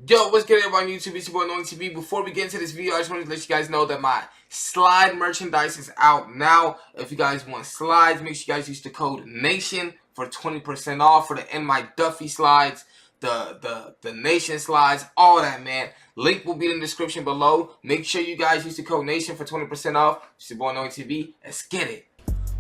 Yo, what's good everybody on YouTube? It's your boy AnnoyingTV. Before we get into this video, I just wanted to let you guys know that my slide merchandise is out now. If you guys want slides, make sure you guys use the code NATION for 20% off for the My Duffy slides, the Nation slides, all that, man. Link will be in the description below. Make sure you guys use the code NATION for 20% off. It's your boy AnnoyingTV. Let's get it.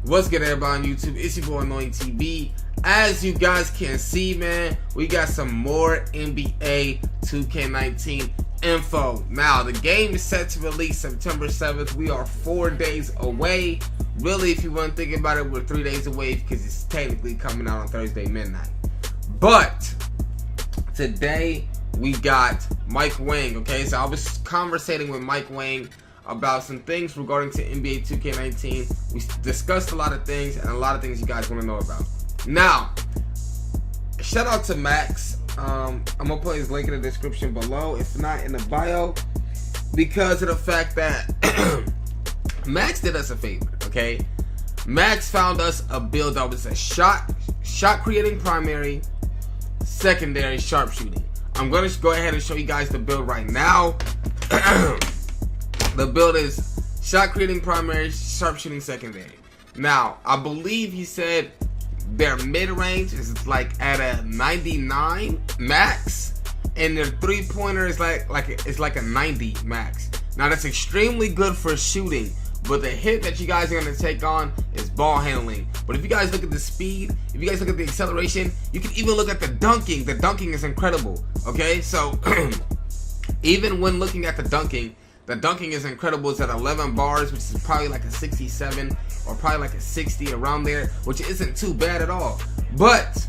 What's good everybody on YouTube? It's your boy AnnoyingTV. As you guys can see, man, we got some more NBA 2K19 info. Now, the game is set to release September 7th. We are 4 days away. Really, if you want to think about it, we're 3 days away because it's technically coming out on Thursday midnight. But today we got Mike Wang, okay? So I was conversating with Mike Wang about some things regarding to NBA 2K19. We discussed a lot of things and a lot of things you guys want to know about. Now, shout out to Max. I'm gonna put his link in the description below, if not in the bio, because of the fact that Max did us a favor, okay? Max found us a build that was a shot creating primary, secondary sharpshooting. I'm gonna go ahead and show you guys the build right now. The build is shot creating primary, sharpshooting secondary. Now, I believe he said their mid-range is like at a 99 max, and their three-pointer is like a 90 max. Now that's extremely good for shooting, but the hit that you guys are gonna take on is ball handling. But if you guys look at the speed, if you guys look at the acceleration, you can even look at the dunking. The dunking is incredible. Okay, so even when looking at the dunking is incredible. It's at 11 bars, which is probably like a 67 or probably like a 60 around there, which isn't too bad at all. But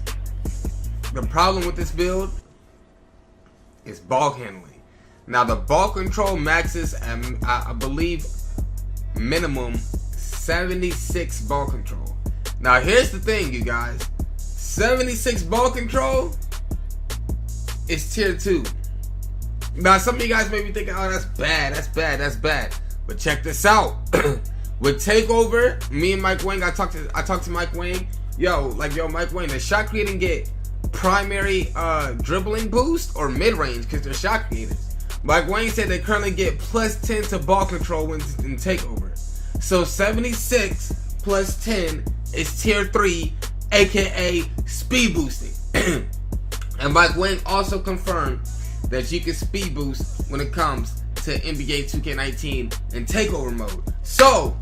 the problem with this build is ball handling. Now the ball control maxes at, I believe, minimum 76 ball control. Now here's the thing, you guys. 76 ball control is tier 2. Now some of you guys may be thinking, oh, that's bad. But check this out. With Takeover, me and Mike Wang, I talked to Mike Wang. Yo, Mike Wang, does shot creating get primary dribbling boost or mid-range because they're shot creators? Mike Wang said they currently get plus 10 to ball control when in Takeover. So 76 plus 10 is tier 3, aka speed boosting. And Mike Wang also confirmed that you can speed boost when it comes to NBA 2K19 in takeover mode. So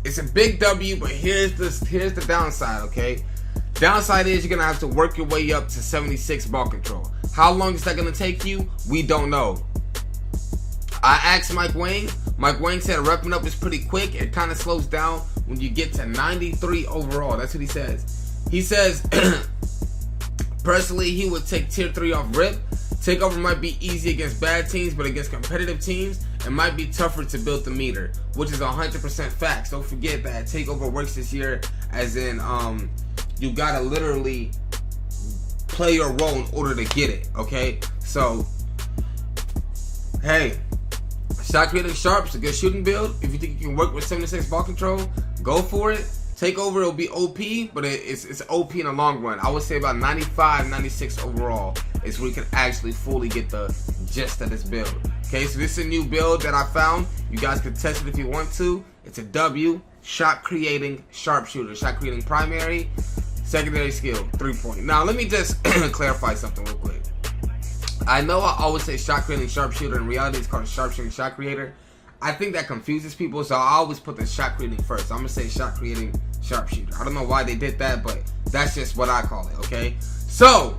it's a big W, but here's the downside, okay? Downside is you're gonna have to work your way up to 76 ball control. How long is that gonna take you? We don't know. I asked Mike Wang. Mike Wang said repping up is pretty quick. It kind of slows down when you get to 93 overall. That's what he says. He says personally he would take tier 3 off rip. Takeover might be easy against bad teams, but against competitive teams, it might be tougher to build the meter, which is 100% facts. Don't forget that Takeover works this year as in you gotta literally play your role in order to get it, okay? So, hey, shot creating sharp is a good shooting build. If you think you can work with 76 ball control, go for it. Takeover, it'll be OP, but it's OP in the long run. I would say about 95, 96 overall is where you can actually fully get the gist of this build. Okay, so this is a new build that I found. You guys can test it if you want to. It's a W, shot creating sharpshooter, shot creating primary, secondary skill, 3-point. Now let me just clarify something real quick. I know I always say shot creating sharpshooter. In reality, it's called sharpshooting shot creator. I think that confuses people, so I always put the shot creating first. I'm gonna say shot creating sharpshooter. I don't know why they did that, but that's just what I call it, okay? So,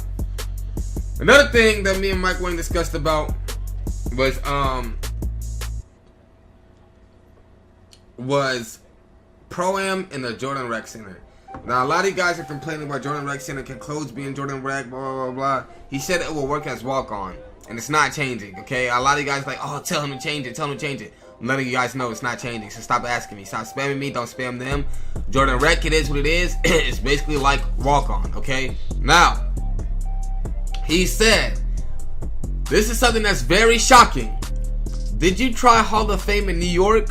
another thing that me and Mike Wang discussed about was Proam in the Jordan Rec Center. Now, a lot of you guys are complaining about Jordan Rec Center. Can clothes be in Jordan Rec, blah, blah, blah, blah. He said it will work as walk-on, and it's not changing, okay? A lot of you guys are like, oh, tell him to change it, I'm letting you guys know it's not changing, so stop asking me. Stop spamming me, don't spam them. Jordan Rec, it is what it is. It's basically like walk-on, okay? Now, he said, this is something that's very shocking. Did you try Hall of Fame in New York?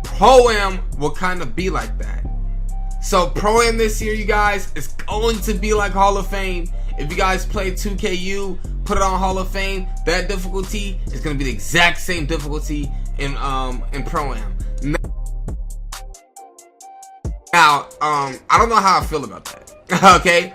Proam will kind of be like that. So Proam this year, you guys, is going to be like Hall of Fame. if you guys play 2KU, put it on Hall of Fame, that difficulty is gonna be the exact same difficulty in Proam. Now, I don't know how I feel about that. Okay,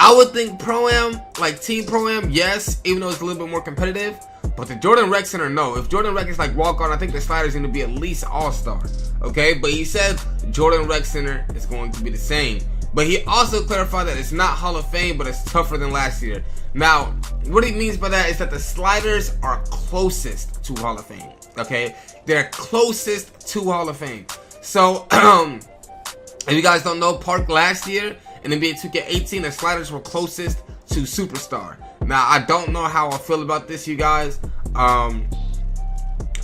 I would think Proam, like Team Proam, yes, even though it's a little bit more competitive. But the Jordan Rex Center, no. If Jordan Rex is like walk on, I think the slider's going to be at least all-star. Okay, but he said Jordan Rex Center is going to be the same. But he also clarified that it's not Hall of Fame, but it's tougher than last year. Now, what he means by that is that the sliders are closest to Hall of Fame. Okay, they're closest to Hall of Fame. So, if you guys don't know, Park last year in NBA 2K18, the sliders were closest to Superstar. Now, I don't know how I feel about this, you guys. I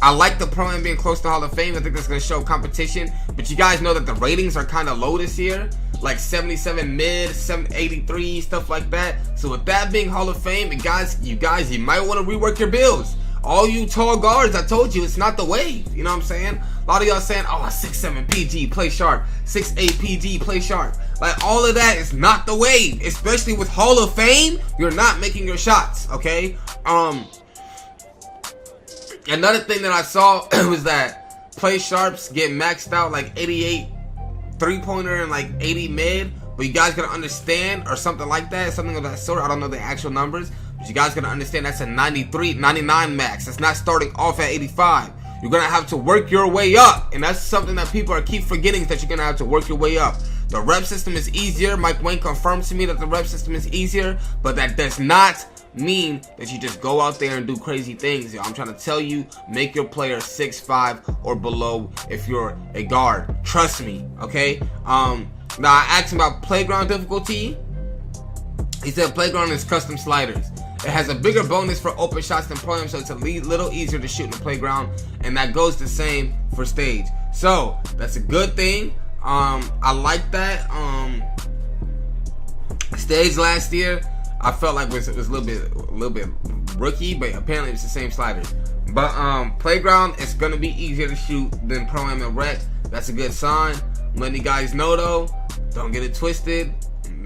like the Proam being close to Hall of Fame. I think that's going to show competition. But you guys know that the ratings are kind of low this year. Like 77 mid, 783, stuff like that. So with that being Hall of Fame, and you might want to rework your builds. All you tall guards, I told you, it's not the wave. You know what I'm saying? A lot of y'all saying, oh, 6'7 PG, play sharp. 6'8 PG, play sharp. Like, all of that is not the wave. Especially with Hall of Fame, you're not making your shots, okay? Another thing that I saw was that play sharps get maxed out like 88 three-pointer and like 80 mid. But you guys gotta understand, or something like that, something of that sort. I don't know the actual numbers. But you guys gotta understand that's a 93, 99 max. It's not starting off at 85. You're gonna have to work your way up, and that's something that people keep forgetting, is that you're gonna have to work your way up. The rep system is easier. Mike Wayne confirmed to me that the rep system is easier, but that does not mean that you just go out there and do crazy things. I'm trying to tell you, make your player 6'5 or below if you're a guard. Trust me, okay? Now I asked him about playground difficulty. He said playground is custom sliders. It has a bigger bonus for open shots than Proam, so it's a little easier to shoot in the playground, and that goes the same for stage. So that's a good thing. I like that. Stage last year, I felt like it was a little bit rookie, but apparently it's the same sliders. But playground is gonna be easier to shoot than Proam and Rec. That's a good sign. I'm letting you guys know though, don't get it twisted.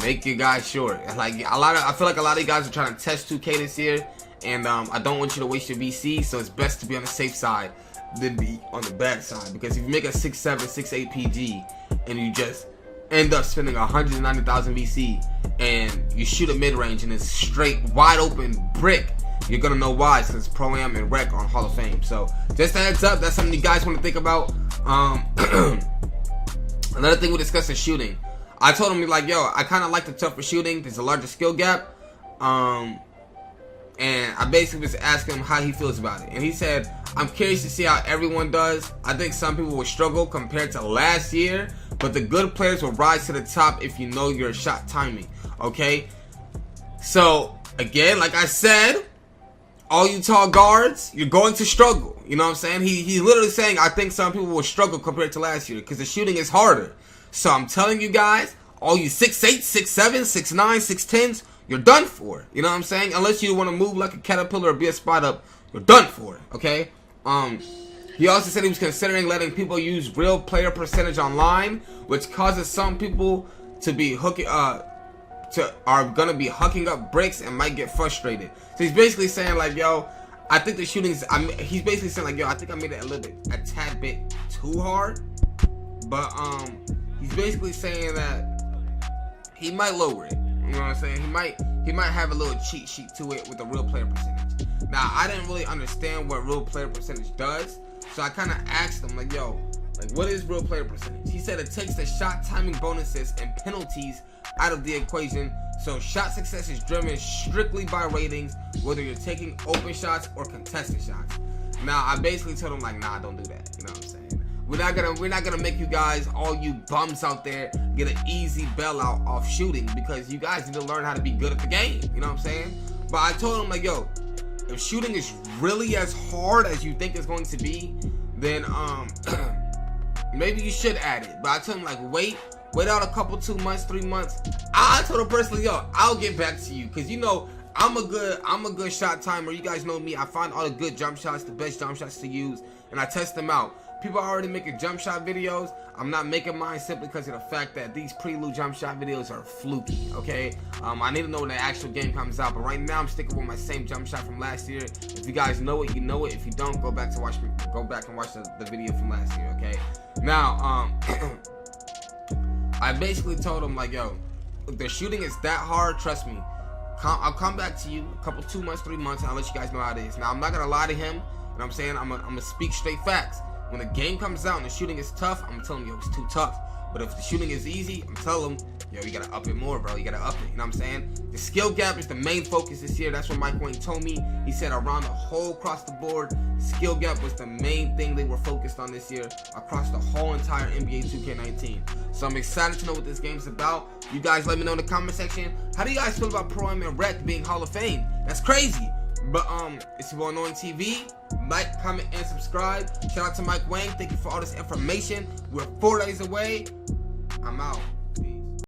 Make your guys short. Like I feel like a lot of you guys are trying to test 2K this year, and I don't want you to waste your VC. So it's best to be on the safe side than be on the bad side. Because if you make a 6'7", 6'8 PG and you just end up spending 190,000 VC and you shoot a mid-range and it's straight wide open brick, you're gonna know why. It's because Proam and Rec on Hall of Fame. So just a heads up, that's something you guys want to think about. Another thing we discussed is shooting. I told him, like, yo, I kind of like the tougher shooting. There's a larger skill gap. And I basically was asking him how he feels about it. And he said, I'm curious to see how everyone does. I think some people will struggle compared to last year, but the good players will rise to the top if you know your shot timing. Okay? So, again, like I said, all you tall guards, you're going to struggle. You know what I'm saying? He's literally saying, I think some people will struggle compared to last year because the shooting is harder. So I'm telling you guys, all you 6'8", 6'7", 6'9", 6'10s, you're done for. You know what I'm saying? Unless you want to move like a caterpillar or be a spot up, you're done for. Okay? He also said he was considering letting people use real player percentage online, which causes some people to be are gonna be hucking up bricks and might get frustrated. So he's basically saying like, yo, I think the shooting's. He's basically saying like, yo, I think I made it a tad bit too hard. But he's basically saying that he might lower it. You know what I'm saying? He might have a little cheat sheet to it with the real player percentage. Now I didn't really understand what real player percentage does, so I kind of asked him like, yo, like what is real player percentage? He said it takes the shot timing bonuses and penalties out of the equation, so shot success is driven strictly by ratings, whether you're taking open shots or contested shots. Now I basically told him like, nah, don't do that. You know what I'm saying? We're not gonna make you guys, all you bums out there, get an easy bailout off shooting, because you guys need to learn how to be good at the game. You know what I'm saying? But I told him like, yo, if shooting is really as hard as you think it's going to be, then maybe you should add it. But I told him like, wait out a couple, 2 months, 3 months. I told him personally, yo, I'll get back to you, because you know I'm a good shot timer. You guys know me. I find all the good jump shots, the best jump shots to use, and I test them out. People are already making jump shot videos. I'm not making mine simply because of the fact that these prelude jump shot videos are fluky, okay? I need to know when the actual game comes out, but right now I'm sticking with my same jump shot from last year. If you guys know it, you know it. If you don't, go back and watch the video from last year, okay? Now, I basically told him, like, yo, if the shooting is that hard, trust me, I'll come back to you a couple, 2 months, 3 months, and I'll let you guys know how it is. Now, I'm not gonna lie to him, and I'm saying I'm gonna speak straight facts. When the game comes out and the shooting is tough, I'm telling you, it's too tough. But if the shooting is easy, I'm telling him, yo, you gotta up it more, bro. You gotta up it. You know what I'm saying? The skill gap is the main focus this year. That's what Mike Wayne told me. He said around the whole across the board, skill gap was the main thing they were focused on this year across the whole entire NBA 2K19. So I'm excited to know what this game's about. You guys let me know in the comment section. How do you guys feel about Proam and Rec being Hall of Fame? That's crazy. But it's your boy AnnoyingTV. Like, comment, and subscribe. Shout out to Mike Wayne. Thank you for all this information. We're 4 days away. I'm out.